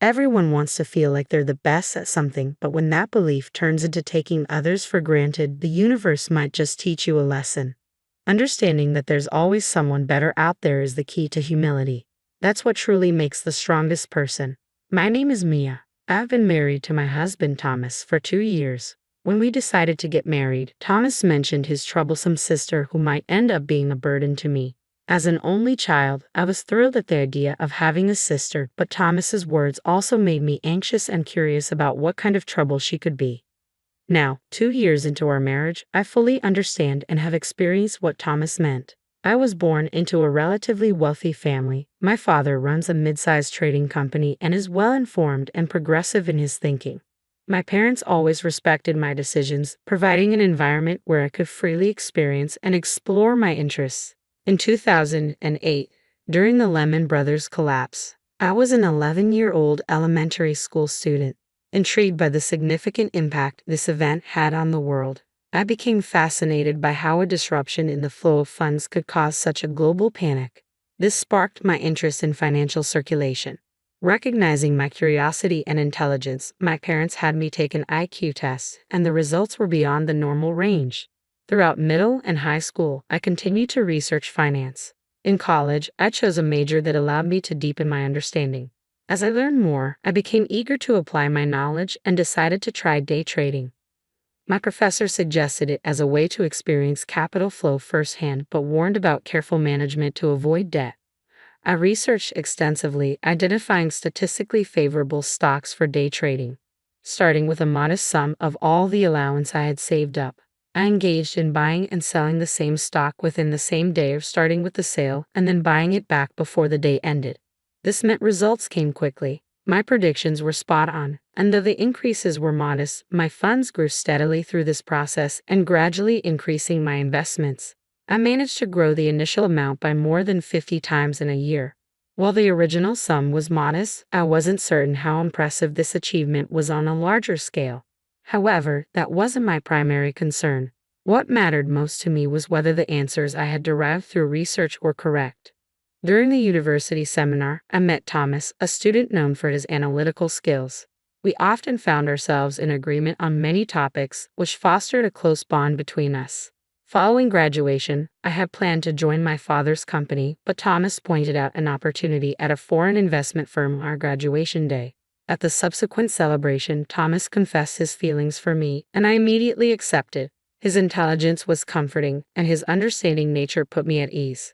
Everyone wants to feel like they're the best at something, but when that belief turns into taking others for granted, the universe might just teach you a lesson. Understanding that there's always someone better out there is the key to humility. That's what truly makes the strongest person. My name is Mia. I've been married to my husband Thomas for 2 years. When we decided to get married, Thomas mentioned his troublesome sister who might end up being a burden to me. As an only child, I was thrilled at the idea of having a sister, but Thomas's words also made me anxious and curious about what kind of trouble she could be. Now, 2 years into our marriage, I fully understand and have experienced what Thomas meant. I was born into a relatively wealthy family. My father runs a mid-sized trading company and is well-informed and progressive in his thinking. My parents always respected my decisions, providing an environment where I could freely experience and explore my interests. In 2008, during the Lehman Brothers collapse, I was an 11-year-old elementary school student. Intrigued by the significant impact this event had on the world, I became fascinated by how a disruption in the flow of funds could cause such a global panic. This sparked my interest in financial circulation. Recognizing my curiosity and intelligence, my parents had me take an IQ test, and the results were beyond the normal range. Throughout middle and high school, I continued to research finance. In college, I chose a major that allowed me to deepen my understanding. As I learned more, I became eager to apply my knowledge and decided to try day trading. My professor suggested it as a way to experience capital flow firsthand, but warned about careful management to avoid debt. I researched extensively, identifying statistically favorable stocks for day trading. Starting with a modest sum of all the allowance I had saved up, I engaged in buying and selling the same stock within the same day, or starting with the sale and then buying it back before the day ended. This meant results came quickly. My predictions were spot on, and though the increases were modest, my funds grew steadily through this process and gradually increasing my investments. I managed to grow the initial amount by more than 50 times in a year. While the original sum was modest, I wasn't certain how impressive this achievement was on a larger scale. However, that wasn't my primary concern. What mattered most to me was whether the answers I had derived through research were correct. During the university seminar, I met Thomas, a student known for his analytical skills. We often found ourselves in agreement on many topics, which fostered a close bond between us. Following graduation, I had planned to join my father's company, but Thomas pointed out an opportunity at a foreign investment firm on our graduation day. At the subsequent celebration, Thomas confessed his feelings for me, and I immediately accepted. His intelligence was comforting, and his understanding nature put me at ease.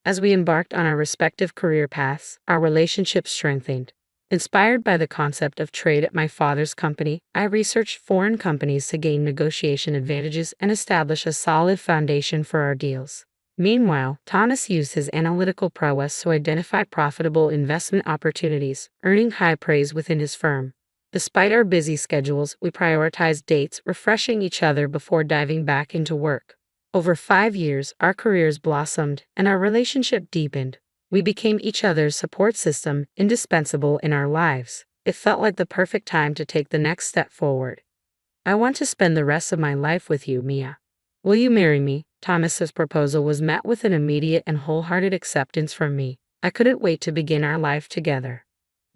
As we embarked on our respective career paths, our relationship strengthened. Inspired by the concept of trade at my father's company, I researched foreign companies to gain negotiation advantages and establish a solid foundation for our deals. Meanwhile, Thomas used his analytical prowess to identify profitable investment opportunities, earning high praise within his firm. Despite our busy schedules, we prioritized dates, refreshing each other before diving back into work. Over 5 years, our careers blossomed and our relationship deepened. We became each other's support system, indispensable in our lives. It felt like the perfect time to take the next step forward. I want to spend the rest of my life with you, Mia. Will you marry me? Thomas's proposal was met with an immediate and wholehearted acceptance from me. I couldn't wait to begin our life together.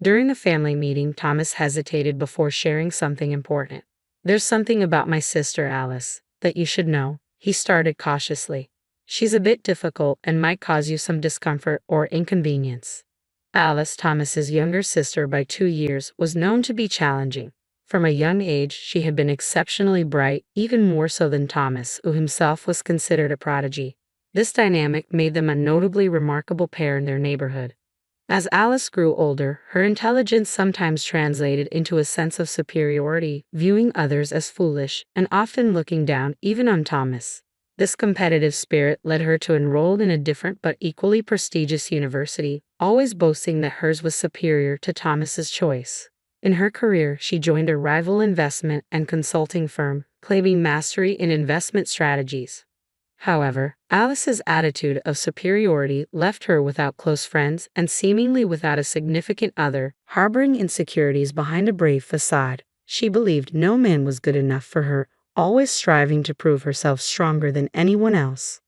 During the family meeting, Thomas hesitated before sharing something important. There's something about my sister Alice that you should know, he started cautiously. She's a bit difficult and might cause you some discomfort or inconvenience. Alice, Thomas's younger sister by 2 years, was known to be challenging. From a young age, she had been exceptionally bright, even more so than Thomas, who himself was considered a prodigy. This dynamic made them a notably remarkable pair in their neighborhood. As Alice grew older, her intelligence sometimes translated into a sense of superiority, viewing others as foolish and often looking down even on Thomas. This competitive spirit led her to enroll in a different but equally prestigious university, always boasting that hers was superior to Thomas's choice. In her career, she joined a rival investment and consulting firm, claiming mastery in investment strategies. However, Alice's attitude of superiority left her without close friends and seemingly without a significant other, harboring insecurities behind a brave facade. She believed no man was good enough for her, always striving to prove herself stronger than anyone else.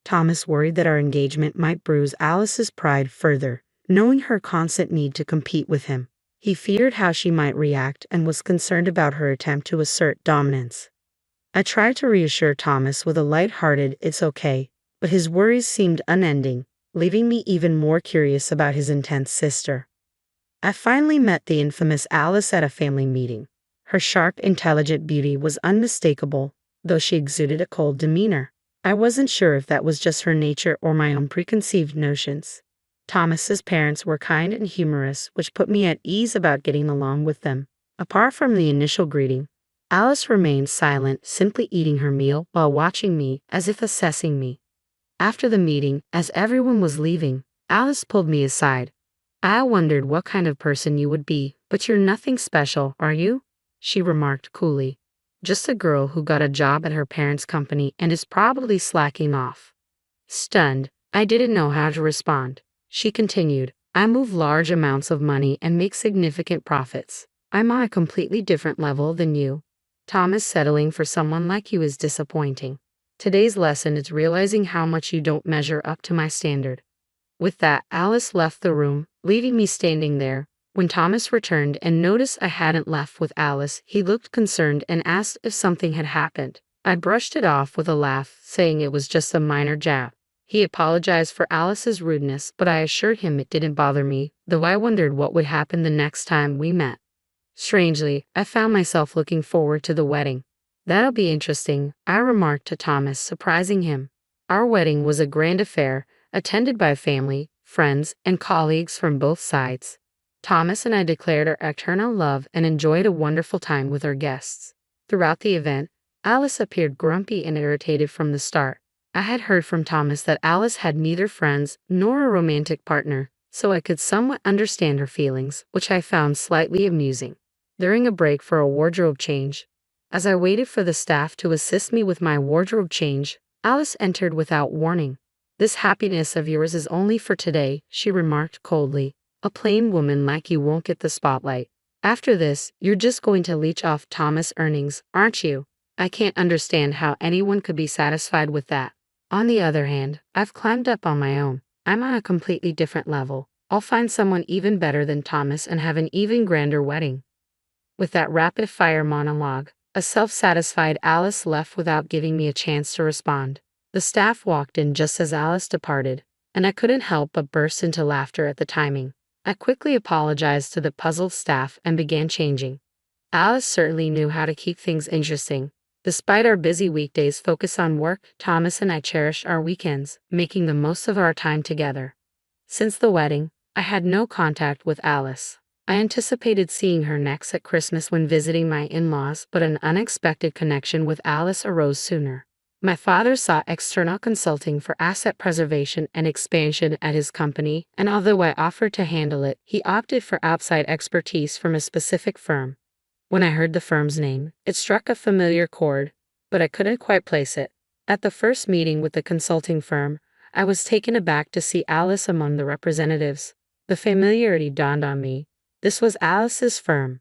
Thomas worried that our engagement might bruise Alice's pride further, knowing her constant need to compete with him. He feared how she might react and was concerned about her attempt to assert dominance. I tried to reassure Thomas with a light-hearted "it's okay," but his worries seemed unending, leaving me even more curious about his intense sister. I finally met the infamous Alice at a family meeting. Her sharp, intelligent beauty was unmistakable, though she exuded a cold demeanor. I wasn't sure if that was just her nature or my own preconceived notions. Thomas's parents were kind and humorous, which put me at ease about getting along with them. Apart from the initial greeting, Alice remained silent, simply eating her meal while watching me as if assessing me. After the meeting, as everyone was leaving, Alice pulled me aside. "I wondered what kind of person you would be, but you're nothing special, are you?" she remarked coolly. "Just a girl who got a job at her parents' company and is probably slacking off." Stunned, I didn't know how to respond. She continued, "I move large amounts of money and make significant profits. I'm on a completely different level than you. Thomas, settling for someone like you is disappointing. Today's lesson is realizing how much you don't measure up to my standard." With that, Alice left the room, leaving me standing there. When Thomas returned and noticed I hadn't left with Alice, he looked concerned and asked if something had happened. I brushed it off with a laugh, saying it was just a minor jab. He apologized for Alice's rudeness, but I assured him it didn't bother me, though I wondered what would happen the next time we met. Strangely, I found myself looking forward to the wedding. "That'll be interesting," I remarked to Thomas, surprising him. Our wedding was a grand affair, attended by family, friends, and colleagues from both sides. Thomas and I declared our eternal love and enjoyed a wonderful time with our guests. Throughout the event, Alice appeared grumpy and irritated from the start. I had heard from Thomas that Alice had neither friends nor a romantic partner, so I could somewhat understand her feelings, which I found slightly amusing. During a break for a wardrobe change, as I waited for the staff to assist me with my wardrobe change, Alice entered without warning. "This happiness of yours is only for today," she remarked coldly. "A plain woman like you won't get the spotlight. After this, you're just going to leech off Thomas' earnings, aren't you? I can't understand how anyone could be satisfied with that. On the other hand, I've climbed up on my own. I'm on a completely different level. I'll find someone even better than Thomas and have an even grander wedding." With that rapid-fire monologue, a self-satisfied Alice left without giving me a chance to respond. The staff walked in just as Alice departed, and I couldn't help but burst into laughter at the timing. I quickly apologized to the puzzled staff and began changing. Alice certainly knew how to keep things interesting. Despite our busy weekdays focused on work, Thomas and I cherished our weekends, making the most of our time together. Since the wedding, I had no contact with Alice. I anticipated seeing her next at Christmas when visiting my in-laws, but an unexpected connection with Alice arose sooner. My father sought external consulting for asset preservation and expansion at his company, and although I offered to handle it, he opted for outside expertise from a specific firm. When I heard the firm's name, it struck a familiar chord, but I couldn't quite place it. At the first meeting with the consulting firm, I was taken aback to see Alice among the representatives. The familiarity dawned on me. This was Alice's firm.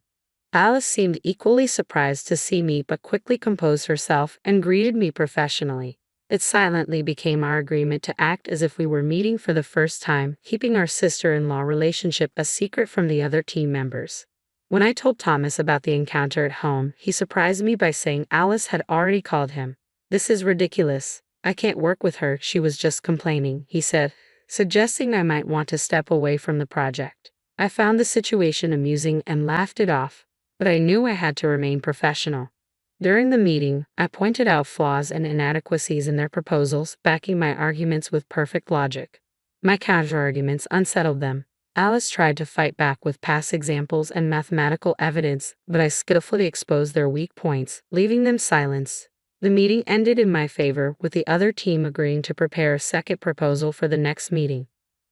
Alice seemed equally surprised to see me but quickly composed herself and greeted me professionally. It silently became our agreement to act as if we were meeting for the first time, keeping our sister-in-law relationship a secret from the other team members. When I told Thomas about the encounter at home, he surprised me by saying Alice had already called him. "This is ridiculous. I can't work with her, she was just complaining," he said, suggesting I might want to step away from the project. I found the situation amusing and laughed it off, but I knew I had to remain professional. During the meeting, I pointed out flaws and inadequacies in their proposals, backing my arguments with perfect logic. My counterarguments unsettled them. Alice tried to fight back with past examples and mathematical evidence, but I skillfully exposed their weak points, leaving them silenced. The meeting ended in my favor, with the other team agreeing to prepare a second proposal for the next meeting.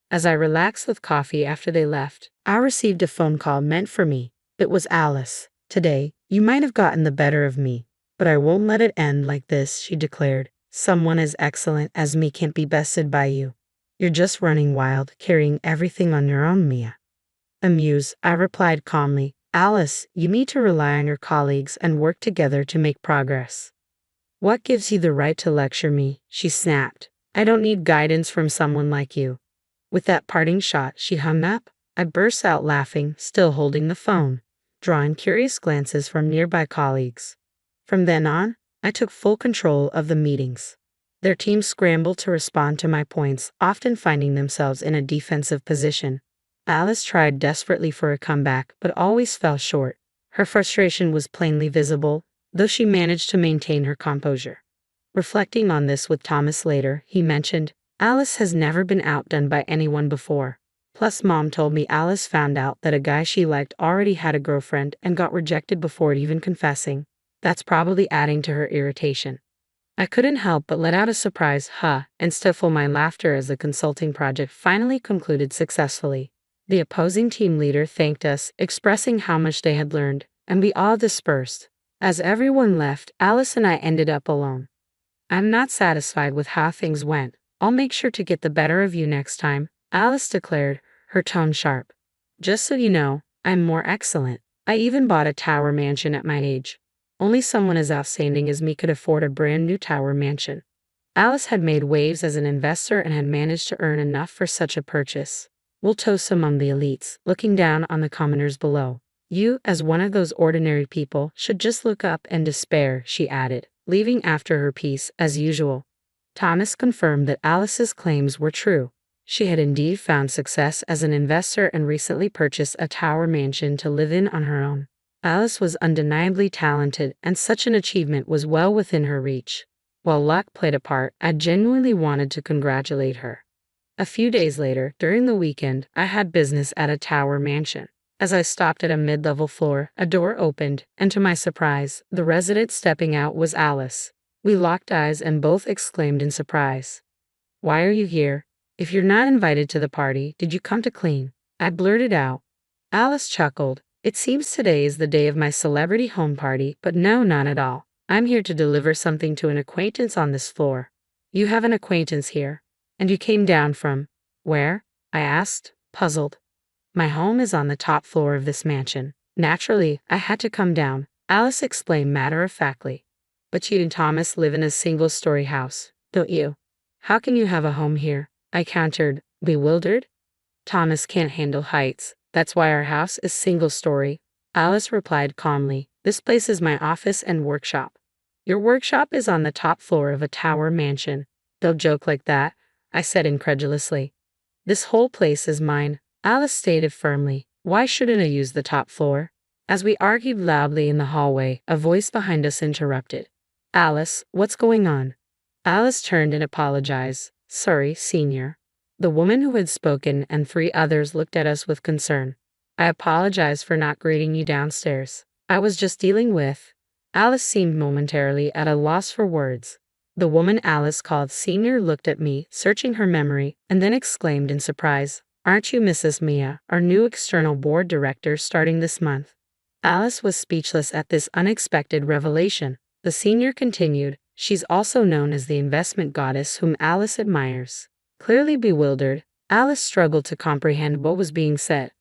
As I relaxed with coffee after they left, I received a phone call meant for me. It was Alice. "Today, you might have gotten the better of me, but I won't let it end like this," she declared. "Someone as excellent as me can't be bested by you. You're just running wild, carrying everything on your own, Mia." Amused, I replied calmly, "Alice, you need to rely on your colleagues and work together to make progress." "What gives you the right to lecture me?" she snapped. "I don't need guidance from someone like you." With that parting shot, she hung up. I burst out laughing, still holding the phone, drawing curious glances from nearby colleagues. From then on, I took full control of the meetings. Their teams scrambled to respond to my points, often finding themselves in a defensive position. Alice tried desperately for a comeback, but always fell short. Her frustration was plainly visible, though she managed to maintain her composure. Reflecting on this with Thomas later, he mentioned, "Alice has never been outdone by anyone before. Plus, Mom told me Alice found out that a guy she liked already had a girlfriend and got rejected before even confessing. That's probably adding to her irritation." I couldn't help but let out a surprised "huh" and stifle my laughter as the consulting project finally concluded successfully. The opposing team leader thanked us, expressing how much they had learned, and we all dispersed. As everyone left, Alice and I ended up alone. "I'm not satisfied with how things went. I'll make sure to get the better of you next time," Alice declared, her tone sharp. "Just so you know, I'm more excellent. I even bought a tower mansion at my age. Only someone as outstanding as me could afford a brand new tower mansion." Alice had made waves as an investor and had managed to earn enough for such a purchase. "We'll toast among the elites," looking down on the commoners below. "You, as one of those ordinary people, should just look up and despair," she added, leaving after her piece, as usual. Thomas confirmed that Alice's claims were true. She had indeed found success as an investor and recently purchased a tower mansion to live in on her own. Alice was undeniably talented, and such an achievement was well within her reach. While luck played a part, I genuinely wanted to congratulate her. A few days later, during the weekend, I had business at a tower mansion. As I stopped at a mid-level floor, a door opened, and to my surprise, the resident stepping out was Alice. We locked eyes and both exclaimed in surprise. "Why are you here? If you're not invited to the party, did you come to clean?" I blurted out. Alice chuckled. "It seems today is the day of my celebrity home party, but no, not at all. I'm here to deliver something to an acquaintance on this floor." "You have an acquaintance here? And you came down from where?" I asked, puzzled. "My home is on the top floor of this mansion. Naturally, I had to come down," Alice explained matter-of-factly. "But you and Thomas live in a single-story house, don't you? How can you have a home here?" I countered, bewildered. "Thomas can't handle heights. That's why our house is single-story," Alice replied calmly. "This place is my office and workshop." "Your workshop is on the top floor of a tower mansion. Don't joke like that," I said incredulously. "This whole place is mine," Alice stated firmly. "Why shouldn't I use the top floor?" As we argued loudly in the hallway, a voice behind us interrupted. "Alice, what's going on?" Alice turned and apologized. "Sorry, Senior." The woman who had spoken and 3 others looked at us with concern. "I apologize for not greeting you downstairs. I was just dealing with—" Alice seemed momentarily at a loss for words. The woman Alice called Senior looked at me, searching her memory, and then exclaimed in surprise, "Aren't you Mrs. Mia, our new external board director starting this month?" Alice was speechless at this unexpected revelation. The senior continued, "She's also known as the investment goddess whom Alice admires." Clearly bewildered, Alice struggled to comprehend what was being said.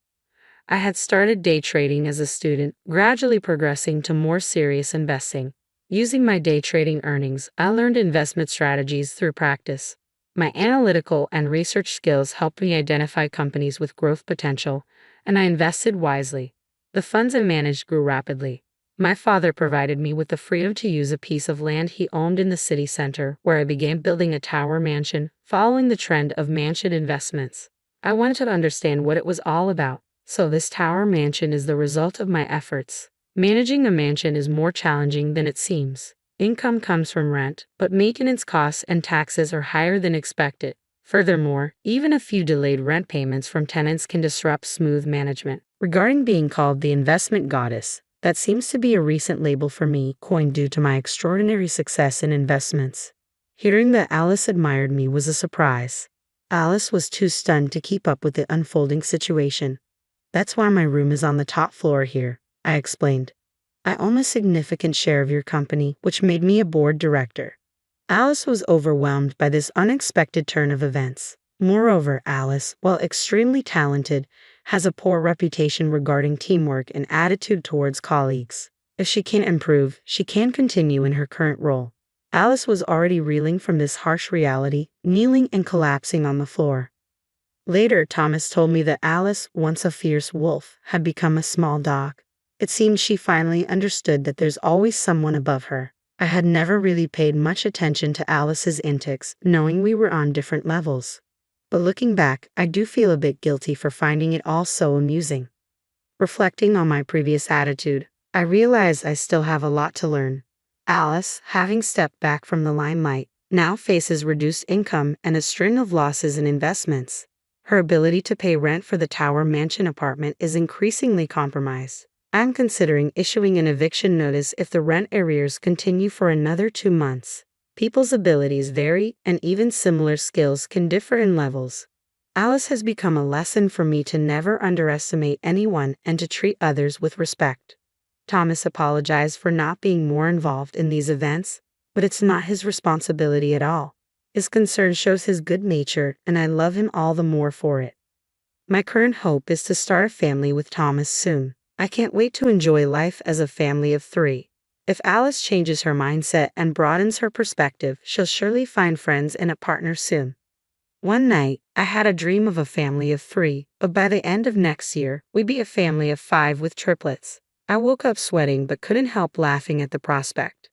I had started day trading as a student, gradually progressing to more serious investing. Using my day trading earnings, I learned investment strategies through practice. My analytical and research skills helped me identify companies with growth potential, and I invested wisely. The funds I managed grew rapidly. My father provided me with the freedom to use a piece of land he owned in the city center, where I began building a tower mansion, following the trend of mansion investments. I wanted to understand what it was all about, so this tower mansion is the result of my efforts. Managing a mansion is more challenging than it seems. Income comes from rent, but maintenance costs and taxes are higher than expected. Furthermore, even a few delayed rent payments from tenants can disrupt smooth management. Regarding being called the investment goddess, that seems to be a recent label for me, coined due to my extraordinary success in investments. Hearing that Alice admired me was a surprise. Alice was too stunned to keep up with the unfolding situation. "That's why my room is on the top floor here," I explained. "I own a significant share of your company, which made me a board director." Alice was overwhelmed by this unexpected turn of events. Moreover, Alice, while extremely talented, has a poor reputation regarding teamwork and attitude towards colleagues. If she can improve, she can continue in her current role. Alice was already reeling from this harsh reality, kneeling and collapsing on the floor. Later, Thomas told me that Alice, once a fierce wolf, had become a small dog. It seemed she finally understood that there's always someone above her. I had never really paid much attention to Alice's antics, knowing we were on different levels. But looking back, I do feel a bit guilty for finding it all so amusing. Reflecting on my previous attitude, I realize I still have a lot to learn. Alice, having stepped back from the limelight, now faces reduced income and a string of losses in investments. Her ability to pay rent for the Tower Mansion apartment is increasingly compromised. I'm considering issuing an eviction notice if the rent arrears continue for another 2 months. People's abilities vary, and even similar skills can differ in levels. Alice has become a lesson for me to never underestimate anyone and to treat others with respect. Thomas apologized for not being more involved in these events, but it's not his responsibility at all. His concern shows his good nature, and I love him all the more for it. My current hope is to start a family with Thomas soon. I can't wait to enjoy life as a family of 3. If Alice changes her mindset and broadens her perspective, she'll surely find friends and a partner soon. One night, I had a dream of a family of 3, but by the end of next year, we'd be a family of 5 with triplets. I woke up sweating but couldn't help laughing at the prospect.